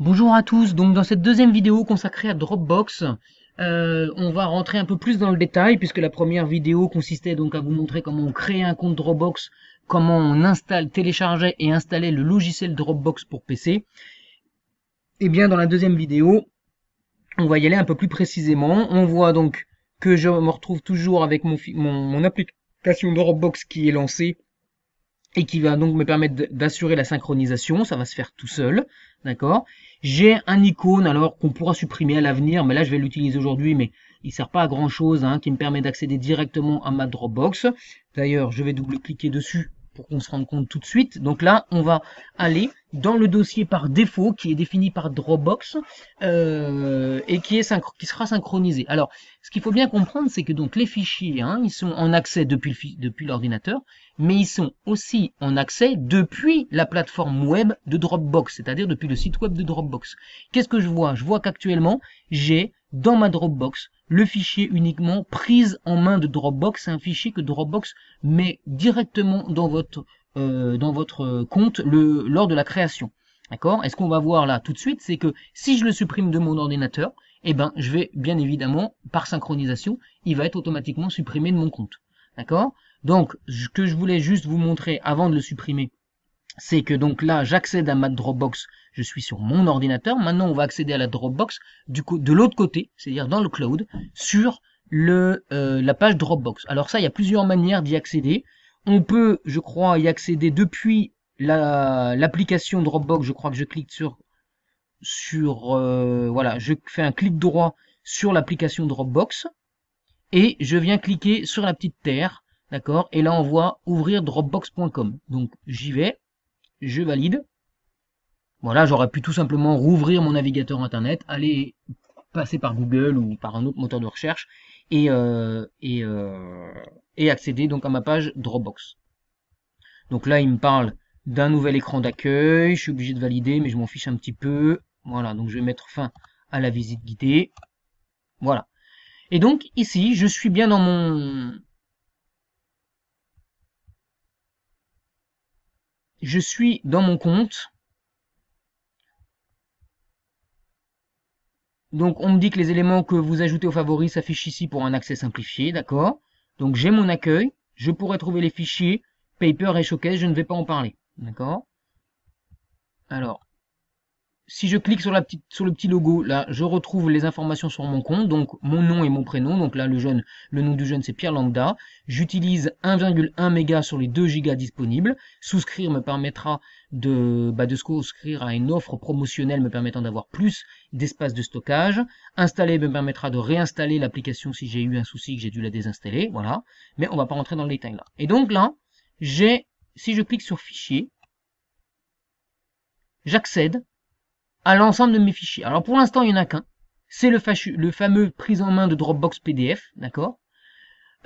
Bonjour à tous, donc dans cette deuxième vidéo consacrée à Dropbox, on va rentrer un peu plus dans le détail puisque la première vidéo consistait donc à vous montrer comment on crée un compte Dropbox, comment on installe, téléchargeait et installait le logiciel Dropbox pour PC. Et bien dans la deuxième vidéo, on va y aller un peu plus précisément. On voit donc que je me retrouve toujours avec mon application Dropbox qui est lancée et qui va donc me permettre d'assurer la synchronisation, ça va se faire tout seul, d'accord. J'ai un icône alors qu'on pourra supprimer à l'avenir, mais là je vais l'utiliser aujourd'hui, mais il sert pas à grand chose, hein, qui me permet d'accéder directement à ma Dropbox. D'ailleurs, je vais double-cliquer dessus pour qu'on se rende compte tout de suite. Donc là, on va aller dans le dossier par défaut qui est défini par Dropbox et qui sera synchronisé. Alors, ce qu'il faut bien comprendre, c'est que donc les fichiers, hein, ils sont en accès depuis l'ordinateur, mais ils sont aussi en accès depuis la plateforme web de Dropbox, c'est-à-dire depuis le site web de Dropbox. Qu'est-ce que je vois? Je vois qu'actuellement, j'ai dans ma Dropbox le fichier uniquement prise en main de Dropbox. C'est un fichier que Dropbox met directement dans votre compte lors de la création. D'accord? Et ce qu'on va voir là tout de suite, c'est que si je le supprime de mon ordinateur, eh ben, je vais bien évidemment, par synchronisation, il va être automatiquement supprimé de mon compte. D'accord? Donc, ce que je voulais juste vous montrer avant de le supprimer, c'est que donc là, j'accède à ma Dropbox, je suis sur mon ordinateur. Maintenant, on va accéder à la Dropbox de l'autre côté, c'est-à-dire dans le cloud, sur la page Dropbox. Alors ça, il y a plusieurs manières d'y accéder. On peut, je crois, y accéder depuis l'application Dropbox. Je crois que je clique voilà, je fais un clic droit sur l'application Dropbox et je viens cliquer sur la petite terre, d'accord? Et là, on voit ouvrir dropbox.com. Donc, j'y vais, je valide. Voilà, j'aurais pu tout simplement rouvrir mon navigateur internet, aller passer par Google ou par un autre moteur de recherche et, euh, et, euh, et accéder donc à ma page Dropbox. Donc là, il me parle d'un nouvel écran d'accueil. Je suis obligé de valider, mais je m'en fiche un petit peu. Voilà, donc je vais mettre fin à la visite guidée. Voilà. Et donc ici, je suis dans mon compte. Donc on me dit que les éléments que vous ajoutez aux favoris s'affichent ici pour un accès simplifié, d'accord? Donc j'ai mon accueil, je pourrais trouver les fichiers, paper et showcase, je ne vais pas en parler, d'accord? Alors, si je clique sur sur le petit logo, là, je retrouve les informations sur mon compte, donc mon nom et mon prénom. Donc là, le nom du jeune, c'est Pierre Lambda. J'utilise 1,1 méga sur les 2 gigas disponibles. Souscrire me permettra de souscrire à une offre promotionnelle me permettant d'avoir plus d'espace de stockage. Installer me permettra de réinstaller l'application si j'ai eu un souci, que j'ai dû la désinstaller. Voilà. Mais on va pas rentrer dans le détail là. Et donc là, si je clique sur fichier, j'accède à l'ensemble de mes fichiers. Alors pour l'instant, il n'y en a qu'un. C'est le fameux prise en main de Dropbox PDF, d'accord.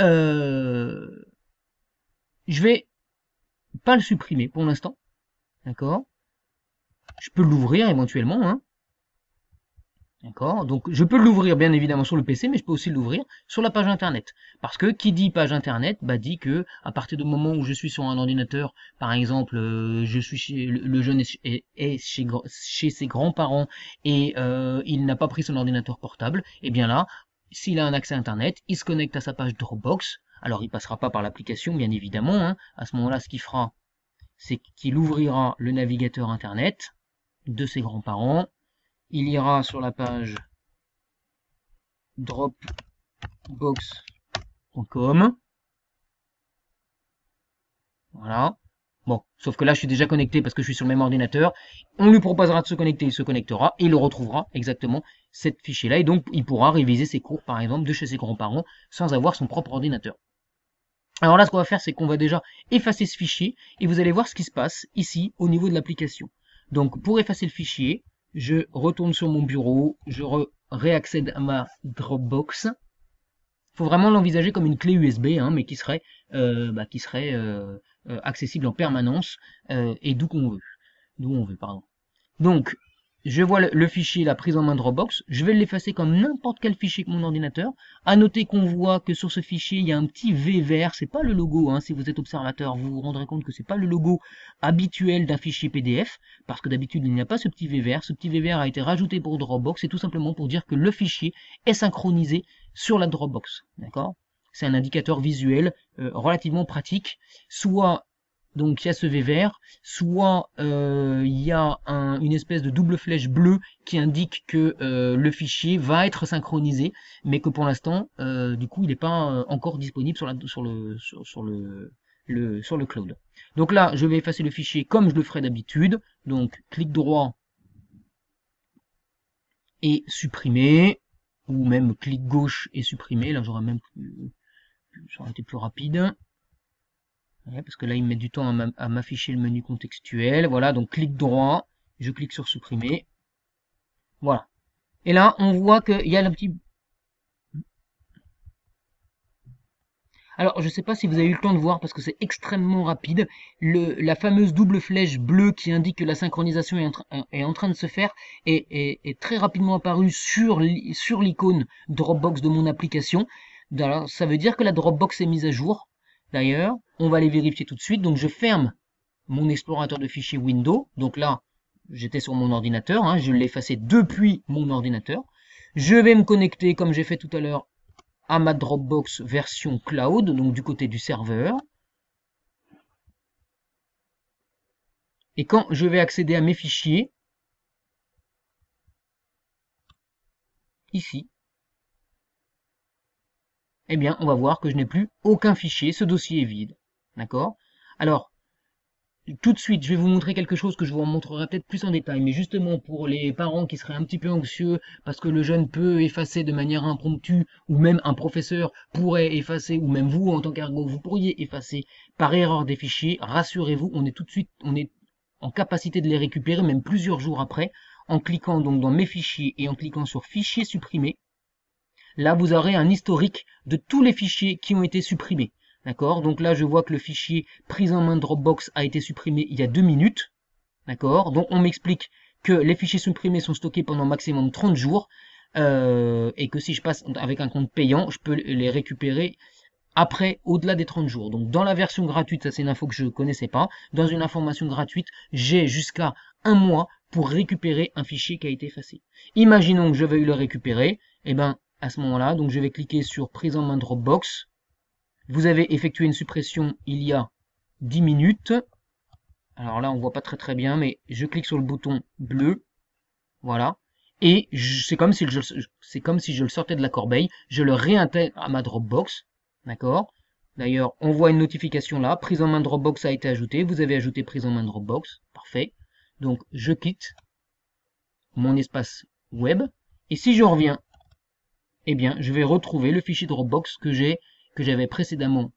euh, Je vais pas le supprimer pour l'instant, d'accord. Je peux l'ouvrir éventuellement, hein, d'accord. Donc je peux l'ouvrir bien évidemment sur le PC, mais je peux aussi l'ouvrir sur la page internet. Parce que qui dit page internet, bah dit que à partir du moment où je suis sur un ordinateur, par exemple, je suis le jeune est chez ses grands-parents et il n'a pas pris son ordinateur portable, et bien là, s'il a un accès internet, il se connecte à sa page Dropbox. Alors il passera pas par l'application, bien évidemment, hein. À ce moment-là, ce qu'il fera, c'est qu'il ouvrira le navigateur internet de ses grands-parents. Il ira sur la page dropbox.com. Voilà. Bon, sauf que là, je suis déjà connecté parce que je suis sur le même ordinateur. On lui proposera de se connecter, il se connectera et il retrouvera exactement cette fichier-là. Et donc, il pourra réviser ses cours, par exemple, de chez ses grands-parents sans avoir son propre ordinateur. Alors là, ce qu'on va faire, c'est qu'on va déjà effacer ce fichier et vous allez voir ce qui se passe ici au niveau de l'application. Donc, pour effacer le fichier, je retourne sur mon bureau, je réaccède à ma Dropbox. Il faut vraiment l'envisager comme une clé USB, hein, mais qui serait accessible en permanence et d'où on veut, pardon. Donc, je vois le fichier, la prise en main Dropbox, je vais l'effacer comme n'importe quel fichier que mon ordinateur. À noter qu'on voit que sur ce fichier, il y a un petit V vert, c'est pas le logo, hein, si vous êtes observateur, vous vous rendrez compte que c'est pas le logo habituel d'un fichier PDF, parce que d'habitude il n'y a pas ce petit V vert. Ce petit V vert a été rajouté pour Dropbox, c'est tout simplement pour dire que le fichier est synchronisé sur la Dropbox, d'accord? C'est un indicateur visuel relativement pratique, soit donc il y a ce V vert, soit il y a une espèce de double flèche bleue qui indique que le fichier va être synchronisé, mais que pour l'instant, du coup, il n'est pas encore disponible sur le cloud. Donc là, je vais effacer le fichier comme je le ferai d'habitude. Donc clic droit et supprimer, ou même clic gauche et supprimer. Là, j'aurais même ça aurait été plus rapide. Parce que là, il met du temps à m'afficher le menu contextuel. Voilà, donc clic droit, je clique sur supprimer. Voilà. Et là, on voit qu'il y a le petit... Alors, je ne sais pas si vous avez eu le temps de voir, parce que c'est extrêmement rapide. La fameuse double flèche bleue qui indique que la synchronisation est en train de se faire est très rapidement apparue sur l'icône Dropbox de mon application. Alors, ça veut dire que la Dropbox est mise à jour. D'ailleurs, on va aller vérifier tout de suite. Donc je ferme mon explorateur de fichiers Windows. Donc là, j'étais sur mon ordinateur. Hein, je l'ai effacé depuis mon ordinateur. Je vais me connecter, comme j'ai fait tout à l'heure, à ma Dropbox version cloud, donc du côté du serveur. Et quand je vais accéder à mes fichiers, ici, eh bien, on va voir que je n'ai plus aucun fichier. Ce dossier est vide. D'accord? Alors, tout de suite, je vais vous montrer quelque chose que je vous montrerai peut-être plus en détail, mais justement pour les parents qui seraient un petit peu anxieux parce que le jeune peut effacer de manière impromptue, ou même un professeur pourrait effacer, ou même vous en tant qu'ergo, vous pourriez effacer par erreur des fichiers, rassurez-vous, on est en capacité de les récupérer, même plusieurs jours après, en cliquant donc dans mes fichiers et en cliquant sur fichiers supprimés. Là, vous aurez un historique de tous les fichiers qui ont été supprimés. D'accord? Donc là, je vois que le fichier prise en main Dropbox a été supprimé il y a 2 minutes. D'accord? Donc on m'explique que les fichiers supprimés sont stockés pendant maximum 30 jours et que si je passe avec un compte payant, je peux les récupérer après, au-delà des 30 jours. Donc dans la version gratuite, ça c'est une info que je ne connaissais pas, dans une information gratuite, j'ai jusqu'à 1 mois pour récupérer un fichier qui a été effacé. Imaginons que je veuille le récupérer, et ben à ce moment-là, donc je vais cliquer sur prise en main Dropbox. Vous avez effectué une suppression il y a 10 minutes. Alors là, on voit pas très bien, mais je clique sur le bouton bleu. Voilà. Et c'est comme si je le sortais de la corbeille. Je le réintègre à ma Dropbox. D'accord? D'ailleurs, on voit une notification là. Prise en main Dropbox a été ajoutée. Vous avez ajouté prise en main Dropbox. Parfait. Donc, je quitte mon espace web. Et si je reviens, eh bien, je vais retrouver le fichier Dropbox que j'avais précédemment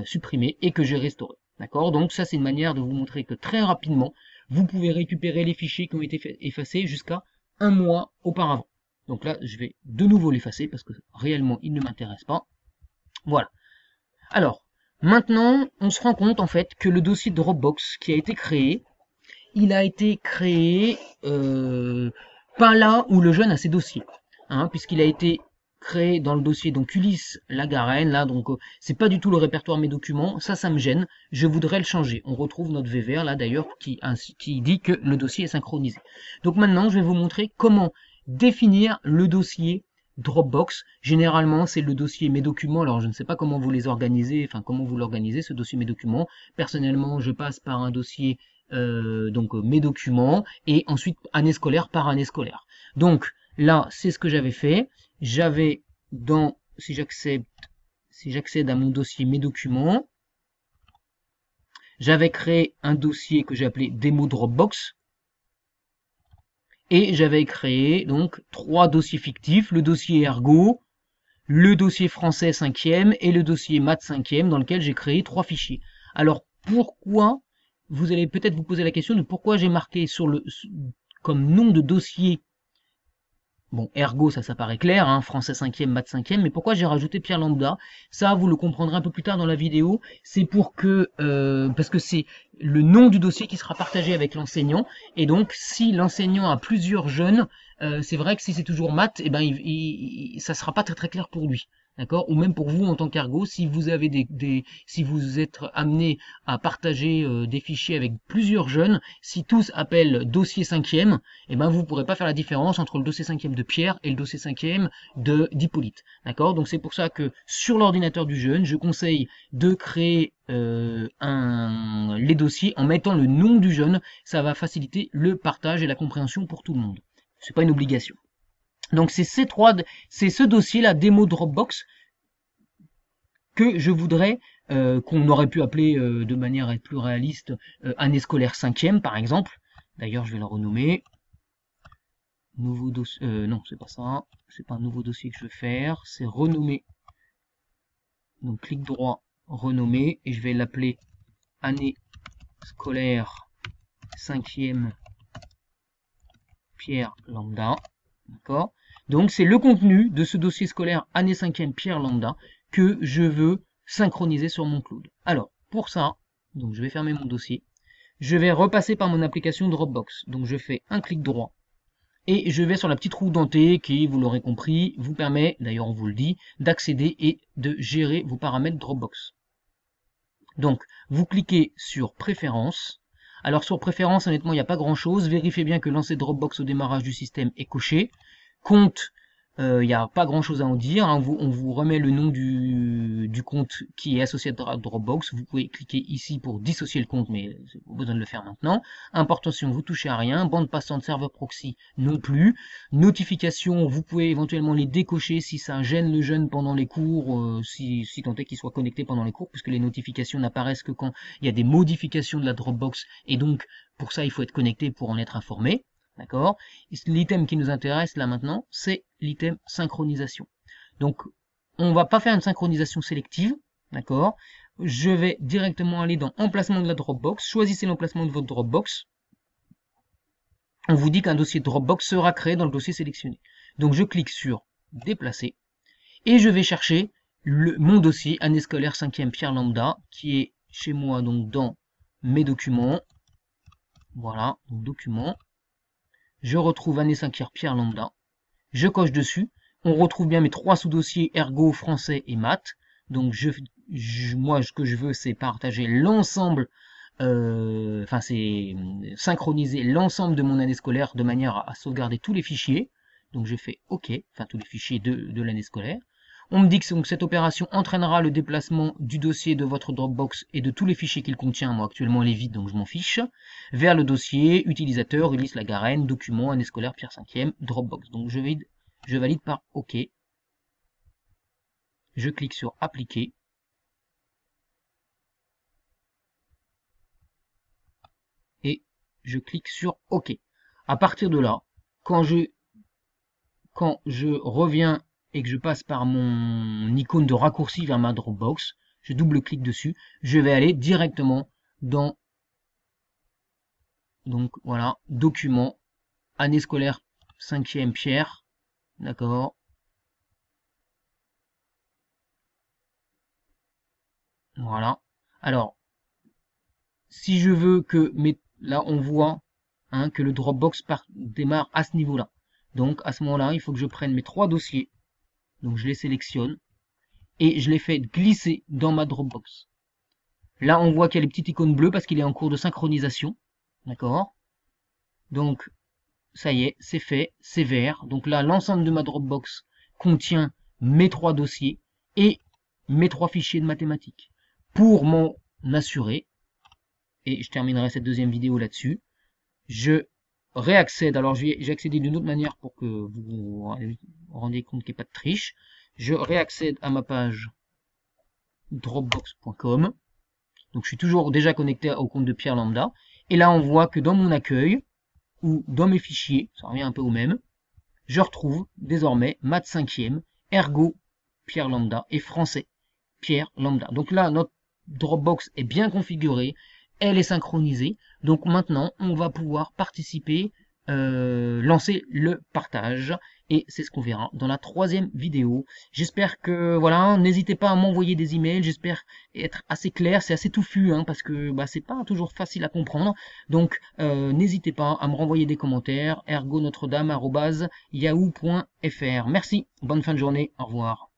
supprimé et que j'ai restauré. D'accord? Donc ça, c'est une manière de vous montrer que très rapidement, vous pouvez récupérer les fichiers qui ont été effacés jusqu'à 1 mois auparavant. Donc là, je vais de nouveau l'effacer parce que réellement, il ne m'intéresse pas. Voilà. Alors, maintenant, on se rend compte en fait que le dossier Dropbox qui a été créé, il a été créé pas là où le jeune a ses dossiers, hein, puisqu'il a été créé dans le dossier donc Ulysse Lagarenne, là donc c'est pas du tout le répertoire mes documents, ça me gêne, je voudrais le changer. On retrouve notre VVR là d'ailleurs qui dit que le dossier est synchronisé. Donc maintenant je vais vous montrer comment définir le dossier Dropbox. Généralement c'est le dossier mes documents, alors je ne sais pas comment vous les organisez, enfin comment vous l'organisez ce dossier mes documents. Personnellement je passe par un dossier donc mes documents et ensuite année scolaire par année scolaire. Donc là c'est ce que j'avais fait. J'avais dans, si j'accède à mon dossier mes documents, j'avais créé un dossier que j'ai appelé démo Dropbox et j'avais créé donc 3 dossiers fictifs, le dossier ergo, le dossier français 5e et le dossier maths 5e dans lequel j'ai créé 3 fichiers. Alors pourquoi, vous allez peut-être vous poser la question de pourquoi j'ai marqué comme nom de dossier Bon, ergo, ça paraît clair, hein, français 5e, maths 5e, mais pourquoi j'ai rajouté Pierre Lambda? Ça, vous le comprendrez un peu plus tard dans la vidéo. C'est pour que, parce que c'est le nom du dossier qui sera partagé avec l'enseignant, et donc si l'enseignant a plusieurs jeunes, c'est vrai que si c'est toujours maths, eh ben, ça sera pas très très clair pour lui. D'accord? Ou même pour vous en tant qu'ergo, si vous avez si vous êtes amené à partager des fichiers avec plusieurs jeunes, si tous appellent dossier 5e, eh ben vous ne pourrez pas faire la différence entre le dossier 5e de Pierre et le dossier 5e d'Hippolyte. D'accord? Donc c'est pour ça que sur l'ordinateur du jeune, je conseille de créer les dossiers en mettant le nom du jeune. Ça va faciliter le partage et la compréhension pour tout le monde. C'est pas une obligation. Donc c'est ce dossier-là, démo Dropbox, que je voudrais, qu'on aurait pu appeler de manière à être plus réaliste, année scolaire 5e par exemple. D'ailleurs, je vais le renommer. Nouveau dossier, non, c'est pas ça. C'est pas un nouveau dossier que je vais faire, c'est renommer. Donc clic droit, renommer, et je vais l'appeler année scolaire 5e Pierre Lambda. D'accord? Donc c'est le contenu de ce dossier scolaire année 5e Pierre Lambda que je veux synchroniser sur mon cloud. Alors, pour ça, donc je vais fermer mon dossier. Je vais repasser par mon application Dropbox. Donc je fais un clic droit et je vais sur la petite roue dentée qui, vous l'aurez compris, vous permet, d'ailleurs on vous le dit, d'accéder et de gérer vos paramètres Dropbox. Donc, vous cliquez sur Préférences. Alors sur Préférences, honnêtement, il n'y a pas grand-chose. Vérifiez bien que lancer Dropbox au démarrage du système est coché. Compte, il n'y a pas grand-chose à en dire. Hein. On vous remet le nom du compte qui est associé à Dropbox. Vous pouvez cliquer ici pour dissocier le compte, mais c'est pas besoin de le faire maintenant. Importation, vous touchez à rien. Bande passante, serveur proxy, non plus. Notifications, vous pouvez éventuellement les décocher si ça gêne le jeune pendant les cours, si tant est qu'il soit connecté pendant les cours, puisque les notifications n'apparaissent que quand il y a des modifications de la Dropbox, et donc pour ça il faut être connecté pour en être informé. D'accord? L'item qui nous intéresse là maintenant, c'est l'item synchronisation. Donc, on va pas faire une synchronisation sélective. D'accord? Je vais directement aller dans emplacement de la Dropbox. Choisissez l'emplacement de votre Dropbox. On vous dit qu'un dossier Dropbox sera créé dans le dossier sélectionné. Donc, je clique sur déplacer et je vais chercher mon dossier année scolaire 5e Pierre Lambda qui est chez moi donc dans mes documents. Voilà, donc documents. Je retrouve année 5e Pierre Lambda, je coche dessus, on retrouve bien mes trois sous-dossiers ergo, français et maths. Donc moi ce que je veux c'est partager l'ensemble, enfin c'est synchroniser l'ensemble de mon année scolaire de manière à sauvegarder tous les fichiers. Donc je fais OK, enfin tous les fichiers de l'année scolaire. On me dit que donc, cette opération entraînera le déplacement du dossier de votre Dropbox et de tous les fichiers qu'il contient, moi actuellement elle est vide donc je m'en fiche, vers le dossier, utilisateur, Ulysse Lagarenne, document, année scolaire, Pierre 5e, Dropbox. Donc je valide par OK. Je clique sur appliquer. Et je clique sur OK. À partir de là, quand je reviens et que je passe par mon icône de raccourci vers ma Dropbox, je double-clique dessus, je vais aller directement dans, donc voilà, document, année scolaire 5e Pierre, d'accord. Voilà. Alors, si je veux que là on voit hein, que le Dropbox démarre à ce niveau-là. Donc à ce moment-là, il faut que je prenne mes trois dossiers. Donc je les sélectionne et je les fais glisser dans ma Dropbox. Là, on voit qu'il y a les petites icônes bleues parce qu'il est en cours de synchronisation. D'accord? Donc, ça y est, c'est fait, c'est vert. Donc là, l'ensemble de ma Dropbox contient mes trois dossiers et mes trois fichiers de mathématiques. Pour m'en assurer, et je terminerai cette deuxième vidéo là-dessus, je réaccède. Alors, j'ai accédé d'une autre manière pour que vous vous rendiez compte qu'il n'y ait pas de triche. Je réaccède à ma page dropbox.com. Donc je suis toujours déjà connecté au compte de Pierre Lambda. Et là on voit que dans mon accueil, ou dans mes fichiers, ça revient un peu au même, je retrouve désormais maths 5e, ergo Pierre Lambda et français Pierre Lambda. Donc là notre Dropbox est bien configurée, elle est synchronisée. Donc maintenant on va pouvoir participer, lancer le partage et c'est ce qu'on verra dans la troisième vidéo. J'espère que, voilà, n'hésitez pas à m'envoyer des emails, j'espère être assez clair, c'est assez touffu, hein, parce que bah, c'est pas toujours facile à comprendre, donc n'hésitez pas à me renvoyer des commentaires, ergonotre-dame@yahoo.fr. Merci, bonne fin de journée, au revoir.